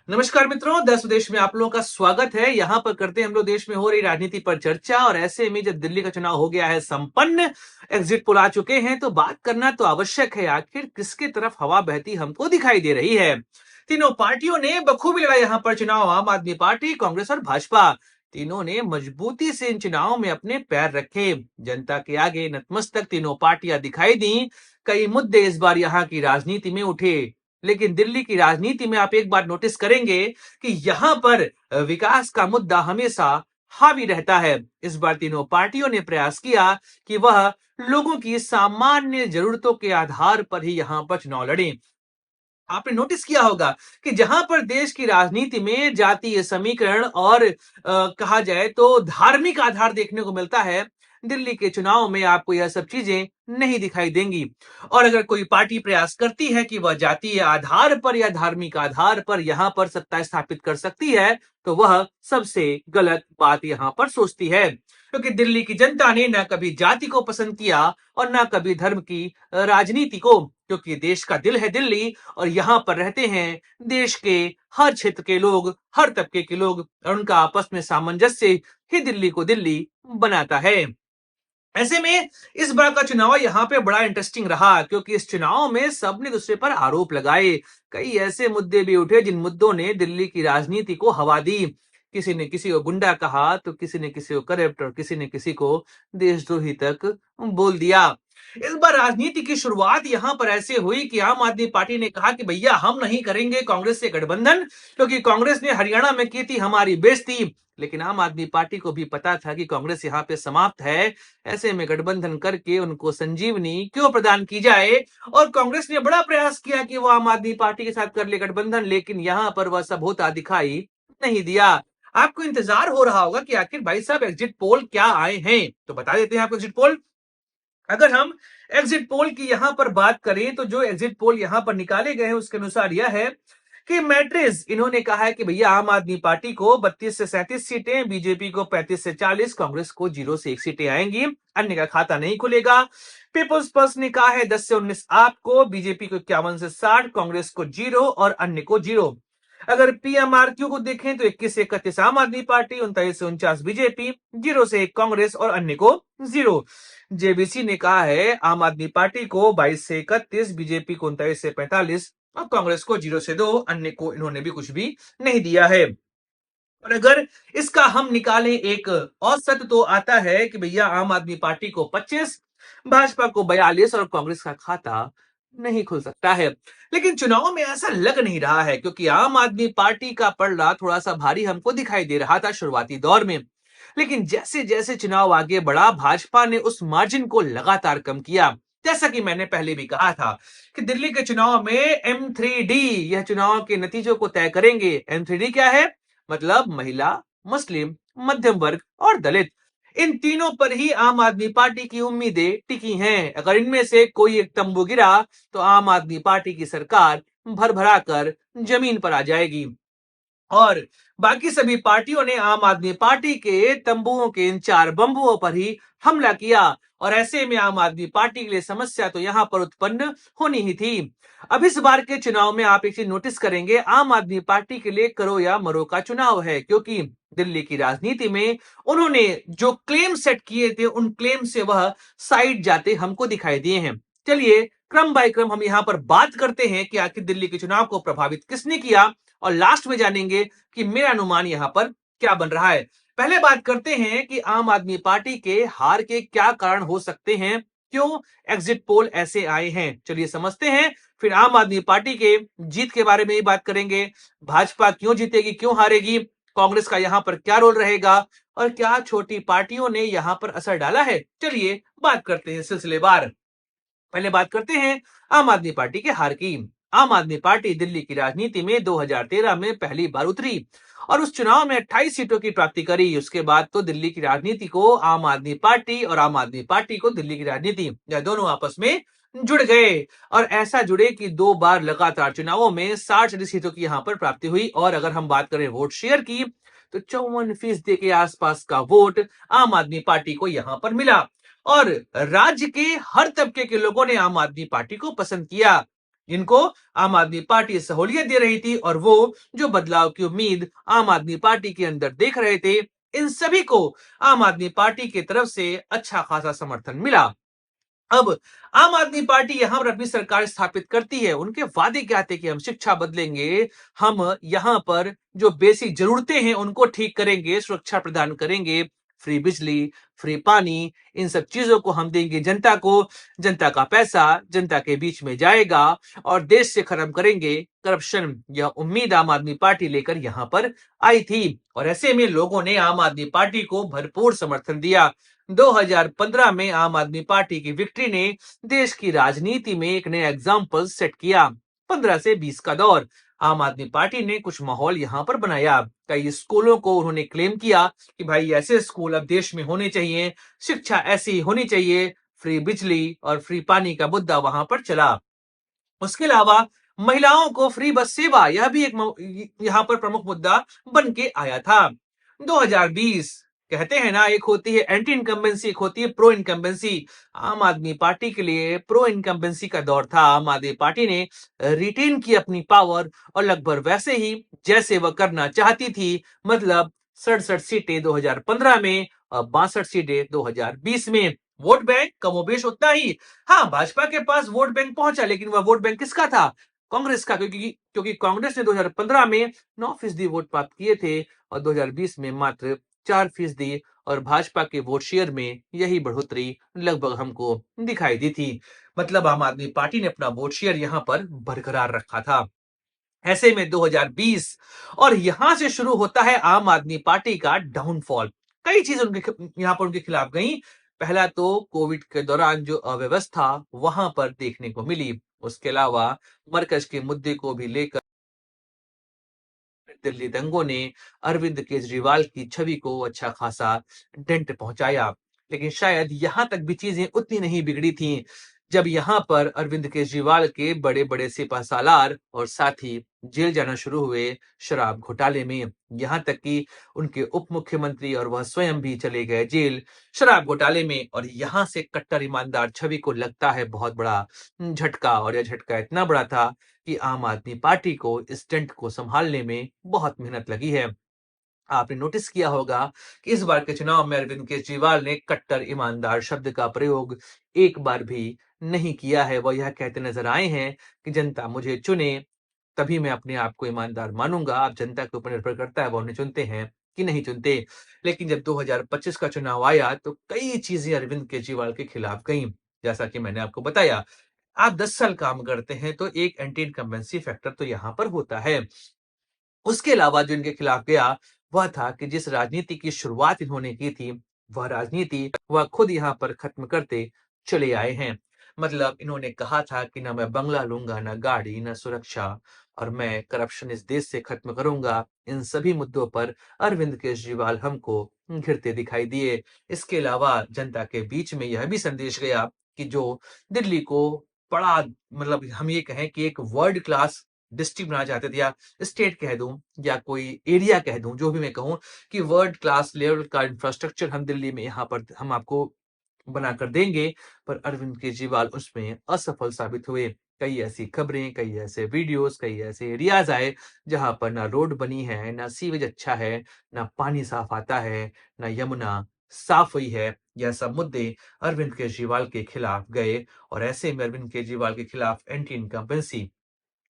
नमस्कार मित्रों, देश विदेश में आप लोगों का स्वागत है। यहाँ पर करते हैं हम लोग देश में हो रही राजनीति पर चर्चा। और ऐसे में जब दिल्ली का चुनाव हो गया है संपन्न, एग्जिट पोल आ चुके हैं, तो बात करना तो आवश्यक है। आखिर किसके तरफ हवा बहती हमको दिखाई दे रही है। तीनों पार्टियों ने बखूबी लड़ा यहाँ पर चुनाव। आम आदमी पार्टी, कांग्रेस और भाजपा, तीनों ने मजबूती से इन चुनावों में अपने पैर रखे। जनता के आगे नतमस्तक तीनों पार्टियां दिखाई दी। कई मुद्दे इस बार यहाँ की राजनीति में उठे। लेकिन दिल्ली की राजनीति में आप एक बार नोटिस करेंगे कि यहां पर विकास का मुद्दा हमेशा हावी रहता है। इस बार तीनों पार्टियों ने प्रयास किया कि वह लोगों की सामान्य जरूरतों के आधार पर ही यहां पर चुनाव लड़ें। आपने नोटिस किया होगा कि जहां पर देश की राजनीति में जातीय समीकरण और कहा जाए तो धार्मिक आधार देखने को मिलता है, दिल्ली के चुनाव में आपको यह सब चीजें नहीं दिखाई देंगी। और अगर कोई पार्टी प्रयास करती है कि वह जातीय आधार पर या धार्मिक आधार पर यहां पर सत्ता स्थापित कर सकती है, तो वह सबसे गलत बात यहां पर सोचती है। क्योंकि दिल्ली की जनता ने न कभी जाति को पसंद किया और न कभी धर्म की राजनीति को। क्योंकि देश का दिल है दिल्ली, और यहां पर रहते हैं देश के हर क्षेत्र के लोग, हर तबके के लोग, और उनका आपस में सामंजस्य ही दिल्ली को दिल्ली बनाता है। ऐसे में इस बार का चुनाव यहाँ पे बड़ा इंटरेस्टिंग रहा, क्योंकि इस चुनाव में सबने दूसरे पर आरोप लगाए। कई ऐसे मुद्दे भी उठे जिन मुद्दों ने दिल्ली की राजनीति को हवा दी। किसी ने किसी को गुंडा कहा, तो किसी ने किसी को करप्ट, और किसी ने किसी को देशद्रोही तक बोल दिया। इस बार राजनीति की शुरुआत यहाँ पर ऐसे हुई कि आम आदमी पार्टी ने कहा कि भैया हम नहीं करेंगे कांग्रेस से गठबंधन, क्योंकि कांग्रेस ने हरियाणा में की थी हमारी बेइज्जती। लेकिन आम आदमी पार्टी को भी पता था कि कांग्रेस यहाँ पे समाप्त है। ऐसे में गठबंधन करके उनको संजीवनी क्यों प्रदान की जाए। और कांग्रेस ने बड़ा प्रयास किया कि वो आम आदमी पार्टी के साथ कर ले गठबंधन, लेकिन यहां पर वह सब होता दिखाई नहीं दिया। आपको इंतजार हो रहा होगा कि आखिर भाई साहब एग्जिट पोल क्या आए हैं, तो बता देते हैं आपको एग्जिट पोल। अगर हम एग्जिट पोल की यहां पर बात करें, तो जो एग्जिट पोल यहां पर निकाले गए हैं उसके अनुसार यह है कि मैट्रिक्स इन्होंने कहा है कि भैया आम आदमी पार्टी को 32 से 37 सीटें, बीजेपी को 35 से 40, कांग्रेस को 0 से 1 सीटें आएंगी। अन्य का खाता नहीं खुलेगा। पीपुल्स पर्स ने कहा है 10 से 19 आपको, बीजेपी को 51 से 60, कांग्रेस को 0 और अन्य को 0। अगर पीएमआरक्यू को देखें तो 21 से 31 आम आदमी पार्टी, 39 से 49 बीजेपी, 0 से 1 कांग्रेस और अन्य को 0। जेबीसी ने कहा है आम आदमी पार्टी को 22 से 31, बीजेपी को 39 से 45 और कांग्रेस को 0 से 2, अन्य को इन्होंने भी कुछ भी नहीं दिया है। और अगर इसका हम निकालें एक औसत, तो आता है कि भैया आम आदमी पार्टी को 25, भाजपा को 42 और कांग्रेस का खाता नहीं खुल सकता है। लेकिन चुनाव में ऐसा लग नहीं रहा है, क्योंकि आम आदमी पार्टी का पलड़ा थोड़ा सा भारी हमको दिखाई दे रहा था शुरुआती दौर में। लेकिन जैसे जैसे चुनाव आगे बढ़ा, भाजपा ने उस मार्जिन को लगातार कम किया। जैसा कि मैंने पहले भी कहा था कि दिल्ली के चुनाव में M3D यह चुनाव के नतीजों को तय करेंगे। M3D क्या है? मतलब महिला, मुस्लिम, मध्यम वर्ग और दलित। इन तीनों पर ही आम आदमी पार्टी की उम्मीदें टिकी हैं। अगर इनमें से कोई एक तंबू गिरा, तो आम आदमी पार्टी की सरकार भर भरा कर जमीन पर आ जाएगी। और बाकी सभी पार्टियों ने आम आदमी पार्टी के तंबुओं के इन 4 बंबुओं पर ही हमला किया। और ऐसे में आम आदमी पार्टी के लिए समस्या तो यहां पर उत्पन्न होनी ही थी। अब इस बार के चुनाव में आप एक चीज नोटिस करेंगे, आम आदमी पार्टी के लिए करो या मरो का चुनाव है। क्योंकि दिल्ली की राजनीति में उन्होंने जो क्लेम सेट किए थे, उन क्लेम से वह साइड जाते हमको दिखाई दिए हैं। चलिए क्रम बाय क्रम हम यहां पर बात करते हैं कि आखिर दिल्ली के चुनाव को प्रभावित किसने किया, और लास्ट में जानेंगे कि मेरा अनुमान यहां पर क्या बन रहा है। पहले बात करते हैं कि आम आदमी पार्टी के हार के क्या कारण हो सकते हैं, क्यों एग्जिट पोल ऐसे आए हैं, चलिए समझते हैं। फिर आम आदमी पार्टी के जीत के बारे में ही बात करेंगे। भाजपा क्यों जीतेगी, क्यों हारेगी, कांग्रेस का यहां पर क्या रोल रहेगा, और क्या छोटी पार्टियों ने यहां पर असर डाला है। चलिए बात करते हैं सिलसिलेवार। पहले बात करते हैं आम आदमी पार्टी के हार की। आम आदमी पार्टी दिल्ली की राजनीति में 2013 में पहली बार उतरी और उस चुनाव में 28 सीटों की प्राप्ति करी। उसके बाद तो दिल्ली की राजनीति को आम आदमी पार्टी और आम आदमी पार्टी को दिल्ली की राजनीति, यह दोनों आपस में जुड़ गए। और ऐसा जुड़े कि 2 बार लगातार चुनावों में 60 सीटों की यहां पर प्राप्ति हुई। और अगर हम बात करें वोट शेयर की, तो 54% के आसपास का वोट आम आदमी पार्टी को यहां पर मिला। और राज्य के हर तबके के लोगों ने आम आदमी पार्टी को पसंद किया। इनको आम आदमी पार्टी सहूलियत दे रही थी और वो जो बदलाव की उम्मीद आम आदमी पार्टी के अंदर देख रहे थे, इन सभी को आम आदमी पार्टी की तरफ से अच्छा खासा समर्थन मिला। अब आम आदमी पार्टी यहां पर अपनी सरकार स्थापित करती है। उनके वादे क्या थे कि हम शिक्षा बदलेंगे, हम यहां पर जो बेसिक जरूरतें हैं उनको ठीक करेंगे, सुरक्षा प्रदान करेंगे, फ्री बिजली, फ्री पानी, इन सब चीजों को हम देंगे जनता को। जनता का पैसा जनता के बीच में जाएगा और देश से खत्म करेंगे करप्शन। यह उम्मीद आम आदमी पार्टी लेकर यहां पर आई थी और ऐसे में लोगों ने आम आदमी पार्टी को भरपूर समर्थन दिया। 2015 में आम आदमी पार्टी की विक्ट्री ने देश की राजनीति में एक नया एग्जाम्पल सेट किया। 15 से 20 का दौर, आम आदमी पार्टी ने कुछ माहौल यहां पर बनाया। कई स्कूलों को उन्होंने क्लेम किया कि भाई ऐसे स्कूल अब देश में होने चाहिए, शिक्षा ऐसी होनी चाहिए, फ्री बिजली और फ्री पानी का मुद्दा वहां पर चला। उसके अलावा महिलाओं को फ्री बस सेवा, यह भी एक यहाँ पर प्रमुख मुद्दा बन के आया था। 2020 कहते हैं ना, एक होती है एंटी इनकम्बेंसी, एक होती है प्रो इनकम्बेंसी। आम आदमी पार्टी के लिए प्रो इनकम्बेंसी का दौर था। आम आदमी पार्टी ने रिटेन की अपनी पावर और लगभग वैसे ही जैसे वह करना चाहती थी, मतलब 67 सीटें 2015 में और 62 सीटें 2020 में। वोट बैंक कमोबेश उतना ही। हाँ, भाजपा के पास वोट बैंक पहुंचा, लेकिन वह वोट बैंक किसका था? कांग्रेस का, क्योंकि क्योंकि कांग्रेस ने 2015 में 9% वोट प्राप्त किए थे और 2020 में मात्र 4% और भाजपा के वोट शेयर में यही बढ़ोतरी लगभग हमको दिखाई दी थी। मतलब आम आदमी पार्टी ने अपना वोट शेयर यहां पर बरकरार रखा था। ऐसे में 2020 और यहां से शुरू होता है आम आदमी पार्टी का डाउनफॉल। कई चीजें यहां पर उनके खिलाफ गई। पहला तो कोविड के दौरान जो अव्यवस्था वहां पर देखने को मिली। उसके अलावा मरकज के मुद्दे को भी लेकर दिल्ली दंगों ने अरविंद केजरीवाल की छवि को अच्छा खासा डेंट पहुंचाया। लेकिन शायद यहां तक भी चीजें उतनी नहीं बिगड़ी थी जब यहां पर अरविंद केजरीवाल के बड़े बड़े सिपहसालार और साथी जेल जाना शुरू हुए शराब घोटाले में। यहां तक कि उनके उप मुख्यमंत्री और वह स्वयं भी चले गए जेल शराब घोटाले में। और यहां से कट्टर ईमानदार छवि को लगता है बहुत बड़ा झटका, और यह झटका इतना बड़ा था कि आम आदमी पार्टी को इस टेंट को संभालने में बहुत मेहनत लगी है। आपने नोटिस किया होगा कि इस बार के चुनाव में अरविंद केजरीवाल ने कट्टर ईमानदार शब्द का प्रयोग एक बार भी नहीं किया है। वह यह कहते नजर आए हैं कि जनता मुझे चुने तभी मैं अपने आप को ईमानदार मानूंगा। अब जनता के ऊपर निर्भर करता है वो उन्हें चुनते हैं कि नहीं चुनते। लेकिन जब 2025 का चुनाव आया तो कई चीजें अरविंद केजरीवाल के खिलाफ गईं। जैसा कि मैंने आपको बताया, आप 10 साल काम करते हैं तो एक एंटी इनकम्बेंसी फैक्टर तो यहां पर होता है। उसके अलावा जो इनके खिलाफ गया वह था कि जिस राजनीति की शुरुआत इन्होंने की थी, वह राजनीति वह खुद यहाँ पर खत्म करते चले आए हैं। मतलब इन्होंने कहा था कि ना मैं बंगला लूंगा, ना गाड़ी, ना सुरक्षा, और मैं करप्शन इस देश से खत्म करूंगा। इन सभी मुद्दों पर अरविंद केजरीवाल हमको घिरते दिखाई दिए। इसके अलावा जनता के बीच में यह भी संदेश गया कि जो दिल्ली को बड़ा, मतलब हम ये कहें कि एक वर्ल्ड क्लास डिस्ट्रिक्ट बनाना चाहते थे, या स्टेट कह दूं या कोई एरिया कह दूं, जो भी मैं कहूं कि वर्ल्ड क्लास लेवल का इंफ्रास्ट्रक्चर हम दिल्ली में यहाँ पर हम आपको बनाकर देंगे। पर अरविंद केजरीवाल उसमें असफल साबित हुए। कई ऐसी खबरें, कई ऐसे वीडियोस, कई ऐसे एरियाज आए जहां पर ना रोड बनी है, ना सीवेज अच्छा है, ना पानी साफ आता है, ना यमुना साफ हुई है। यह सब मुद्दे अरविंद केजरीवाल के खिलाफ गए और ऐसे में अरविंद केजरीवाल के खिलाफ एंटी इनकम्बेंसी,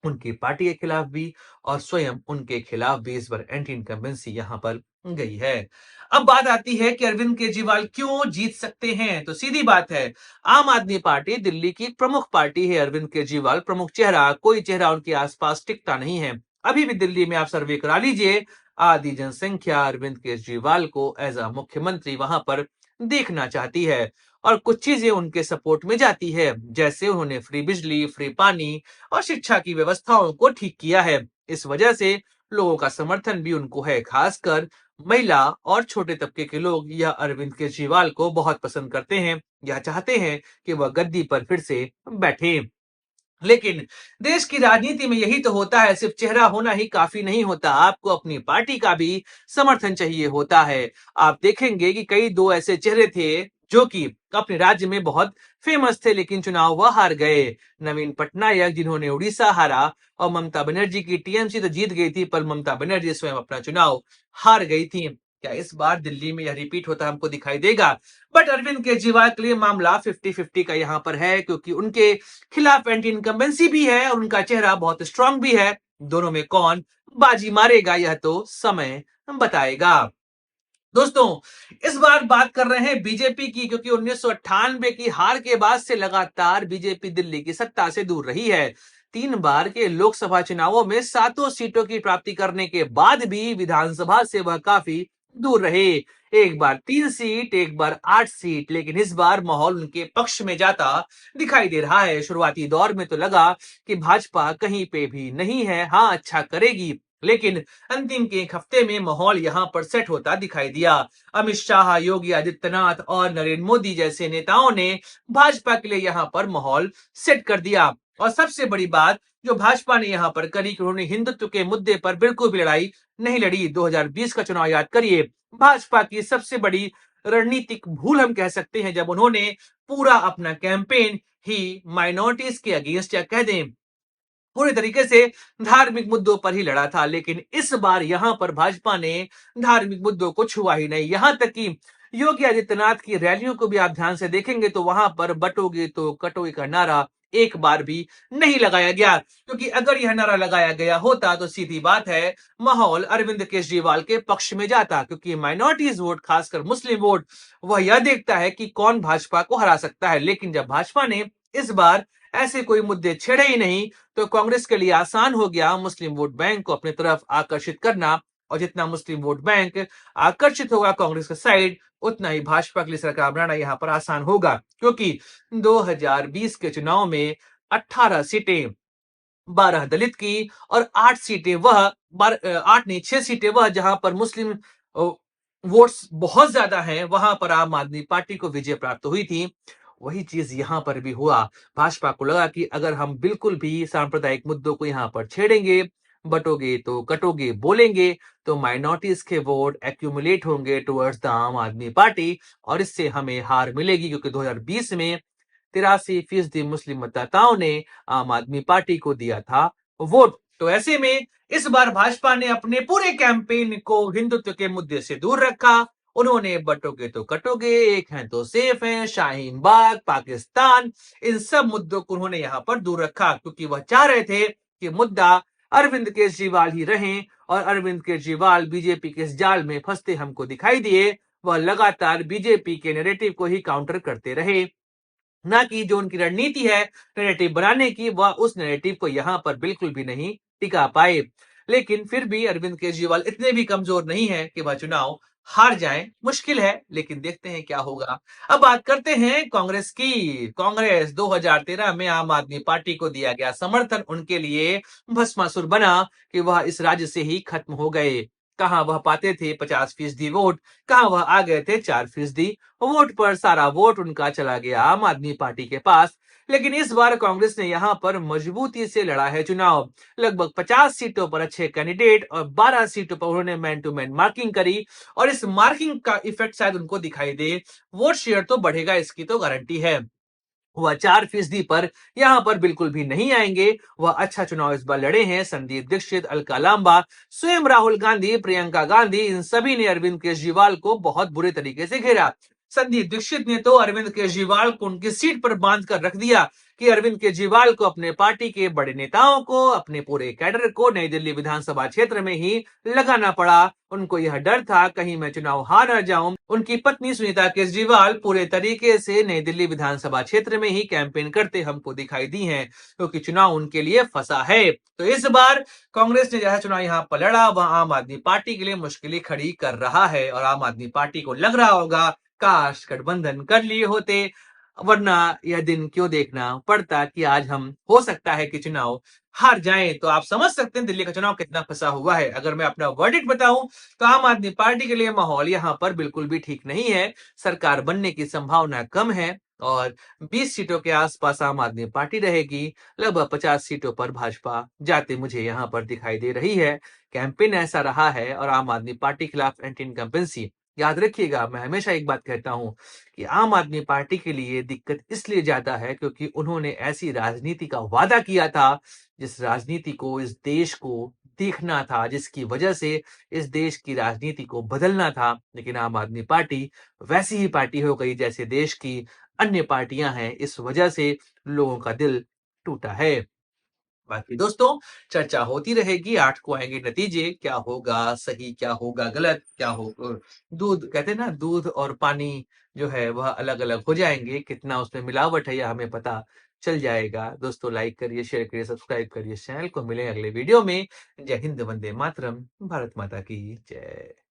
उनकी पार्टी के खिलाफ भी और स्वयं उनके खिलाफ भी इस बार एंटी इनकम्बेंसी यहां पर गई है। अब बात आती है कि अरविंद केजरीवाल क्यों जीत सकते हैं। तो सीधी बात है, आम आदमी पार्टी दिल्ली की एक प्रमुख पार्टी है। अरविंद केजरीवाल प्रमुख चेहरा, कोई चेहरा उनके आसपास टिकता नहीं है। अभी भी दिल्ली में आप सर्वे करा लीजिए, आधी जनसंख्या अरविंद केजरीवाल को एज अ मुख्यमंत्री वहां पर देखना चाहती है और कुछ चीजें उनके सपोर्ट में जाती है। जैसे उन्होंने फ्री बिजली, फ्री पानी और शिक्षा की व्यवस्थाओं को ठीक किया है। इस वजह से लोगों का समर्थन भी उनको है। खासकर महिला और छोटे तबके के लोग यह अरविंद केजरीवाल को बहुत पसंद करते हैं, या चाहते हैं कि वह गद्दी पर फिर से बैठे। लेकिन देश की राजनीति में यही तो होता है, सिर्फ चेहरा होना ही काफी नहीं होता, आपको अपनी पार्टी का भी समर्थन चाहिए होता है। आप देखेंगे कि कई दो ऐसे चेहरे थे जो कि अपने राज्य में बहुत फेमस थे, लेकिन चुनाव वह हार गए। नवीन पटनायक जिन्होंने उड़ीसा हारा और ममता बनर्जी की टीएमसी तो जीत गई थी, पर ममता बनर्जी स्वयं अपना चुनाव हार गई थी। क्या इस बार दिल्ली में यह रिपीट होता हमको दिखाई देगा? बट अरविंद केजरीवाल के लिए मामला 50-50 का यहाँ पर है, क्योंकि उनके खिलाफ एंटी इनकम्बेंसी भी है और उनका चेहरा बहुत स्ट्रांग भी है। दोनों में कौन बाजी मारेगा यह तो समय बताएगा। दोस्तों, इस बार बात कर रहे हैं बीजेपी की, क्योंकि 1998 की हार के बाद से लगातार बीजेपी दिल्ली की सत्ता से दूर रही है। 3 बार के लोकसभा चुनावों में 7 सीटों की प्राप्ति करने के बाद भी विधानसभा से वह काफी दूर रहे। एक बार 3 सीट, एक बार 8 सीट, लेकिन इस बार माहौल उनके पक्ष में जाता दिखाई दे रहा है। शुरुआती दौर में तो लगा कि भाजपा कहीं पे भी नहीं है, हाँ अच्छा करेगी, लेकिन अंतिम के 1 हफ्ते में माहौल यहां पर सेट होता दिखाई दिया। अमित शाह, योगी आदित्यनाथ और नरेंद्र मोदी जैसे नेताओं ने भाजपा के लिए यहां पर माहौल सेट कर दिया। और सबसे बड़ी बात जो भाजपा ने यहां पर करी कि उन्होंने हिंदुत्व के मुद्दे पर बिल्कुल भी लड़ाई नहीं लड़ी। 2020 का चुनाव याद करिए, भाजपा की सबसे बड़ी रणनीतिक भूल हम कह सकते हैं, जब उन्होंने पूरा अपना कैंपेन ही माइनॉरिटीज के अगेंस्ट या कह दें पूरे तरीके से धार्मिक मुद्दों पर ही लड़ा था। लेकिन इस बार यहां पर भाजपा ने धार्मिक मुद्दों को छुआ ही नहीं। यहां तक कि योगी आदित्यनाथ की रैलियों को भी आप ध्यान से देखेंगे तो वहां पर बटोगे तो कटोगे का नारा एक बार भी नहीं लगाया गया, क्योंकि अगर यह नारा लगाया गया होता तो सीधी बात है माहौल अरविंद केजरीवाल के पक्ष में जाता, क्योंकि माइनॉरिटीज वोट, खासकर मुस्लिम वोट, वह यह देखता है कि कौन भाजपा को हरा सकता है। लेकिन जब भाजपा ने इस बार ऐसे कोई मुद्दे छेड़े ही नहीं, तो कांग्रेस के लिए आसान हो गया मुस्लिम वोट बैंक को अपनी तरफ आकर्षित करना। और जितना मुस्लिम वोट बैंक आकर्षित होगा कांग्रेस के साइड, उतना ही भाजपा के लिए सरकार बनाना यहां पर आसान होगा, क्योंकि 2020 के चुनाव में 18 सीटें 12 दलित की और 8 सीटें वह 8 नहीं 6 सीटें वह जहां पर मुस्लिम वोट्स बहुत ज्यादा हैं, वहां पर आम आदमी पार्टी को विजय प्राप्त हुई थी। वही चीज यहां पर भी हुआ। भाजपा को लगा कि अगर हम बिल्कुल भी सांप्रदायिक मुद्दों को यहां पर छेड़ेंगे, बटोगे तो कटोगे बोलेंगे, तो माइनॉरिटीज के वोट एक्यूमुलेट होंगे टुवर्ड्स द आम आदमी पार्टी और इससे हमें हार मिलेगी, क्योंकि 2020 में 83% मुस्लिम मतदाताओं ने आम आदमी पार्टी को दिया था वोट। तो ऐसे में इस बार भाजपा ने अपने पूरे कैंपेन को हिंदुत्व के मुद्दे से दूर रखा। उन्होंने बटोगे तो कटोगे, एक हैं तो सेफ हैं, शाहीन बाग, पाकिस्तान, इन सब मुद्दों को उन्होंने यहां पर दूर रखा, क्योंकि वह चाह रहे थे कि मुद्दा अरविंद केजरीवाल ही रहें। और अरविंद केजरीवाल बीजेपी के इस जाल में फंसते हमको दिखाई दिए। वह लगातार बीजेपी के नैरेटिव को ही काउंटर करते रहे, ना कि जो उनकी रणनीति है नैरेटिव बनाने की, वह उस नैरेटिव को यहां पर बिल्कुल भी नहीं टिका पाए। लेकिन फिर भी अरविंद केजरीवाल इतने भी कमजोर नहीं है कि वह चुनाव हार जाए। मुश्किल है, लेकिन देखते हैं क्या होगा। अब बात करते हैं कांग्रेस की। कांग्रेस 2013 में आम आदमी पार्टी को दिया गया समर्थन उनके लिए भस्मासुर बना कि वह इस राज्य से ही खत्म हो गए। कहां वह पाते थे 50% वोट, कहां वह आ गए थे 4% वोट पर। सारा वोट उनका चला गया आम आदमी पार्टी के पास। लेकिन इस बार कांग्रेस ने यहां पर मजबूती से लड़ा है चुनाव। लगभग 50 सीटों पर अच्छे कैंडिडेट और 12 सीटों पर उन्होंने मैन टू मैन मार्किंग करी, और इस मार्किंग का इफेक्ट शायद उनको दिखाई दे। वोट शेयर तो बढ़ेगा, इसकी तो गारंटी है। वह 4% पर यहां पर बिल्कुल भी नहीं आएंगे। वह अच्छा चुनाव इस बार लड़े हैं। संदीप दीक्षित, अलका लांबा, स्वयं राहुल गांधी, प्रियंका गांधी, इन सभी ने अरविंद केजरीवाल को बहुत बुरे तरीके से घेरा। संदीप दीक्षित ने तो अरविंद केजरीवाल को उनकी सीट पर बांध कर रख दिया कि अरविंद केजरीवाल को अपने पार्टी के बड़े नेताओं को, अपने पूरे कैडर को नई दिल्ली विधानसभा क्षेत्र में ही लगाना पड़ा। उनको यह डर था कहीं मैं चुनाव हार न जाऊं। उनकी पत्नी सुनीता केजरीवाल पूरे तरीके से नई दिल्ली विधानसभा क्षेत्र में ही कैंपेन करते हमको दिखाई दी हैं, क्योंकि चुनाव उनके लिए फंसा है। तो इस बार कांग्रेस ने जहां चुनाव यहां पर लड़ा, वह आम आदमी पार्टी के लिए मुश्किलें खड़ी कर रहा है। और आम आदमी पार्टी को लग रहा होगा काश गठबंधन कर लिए होते, वरना यह दिन क्यों देखना पड़ता कि आज हम हो सकता है कि चुनाव हार जाएं। तो आप समझ सकते हैं दिल्ली का चुनाव कितना फंसा हुआ है। अगर मैं अपना वर्डिक्ट बताऊं तो आम आदमी पार्टी के लिए माहौल यहां पर बिल्कुल भी ठीक नहीं है। सरकार बनने की संभावना कम है और 20 सीटों के आसपास आम आदमी पार्टी रहेगी। लगभग 50 सीटों पर भाजपा जाते मुझे यहां पर दिखाई दे रही है। कैंपेन ऐसा रहा है और आम आदमी पार्टी के खिलाफ एंटी इनकम्बेंसी याद रखिएगा, मैं हमेशा एक बात कहता हूँ कि आम आदमी पार्टी के लिए दिक्कत इसलिए ज़्यादा है क्योंकि उन्होंने ऐसी राजनीति का वादा किया था, जिस राजनीति को इस देश को देखना था, जिसकी वजह से इस देश की राजनीति को बदलना था। लेकिन आम आदमी पार्टी वैसी ही पार्टी हो गई जैसे देश की अन्य पार्टियाँ हैं, इस वजह से लोगों का दिल टूटा है। बाकी दोस्तों चर्चा होती रहेगी, 8 को आएँगे नतीजे, क्या होगा सही, क्या होगा गलत, क्या हो दूध कहते हैं ना दूध और पानी जो है वह अलग-अलग हो जाएँगे, कितना उसमें मिलावट है यह हमें पता चल जाएगा। दोस्तों लाइक करिए, शेयर करिए, सब्सक्राइब करिए इस चैनल को। मिलेंगे अगले वीडियो में। जय हिंद, वंदे मातरम, भारत माता की जय।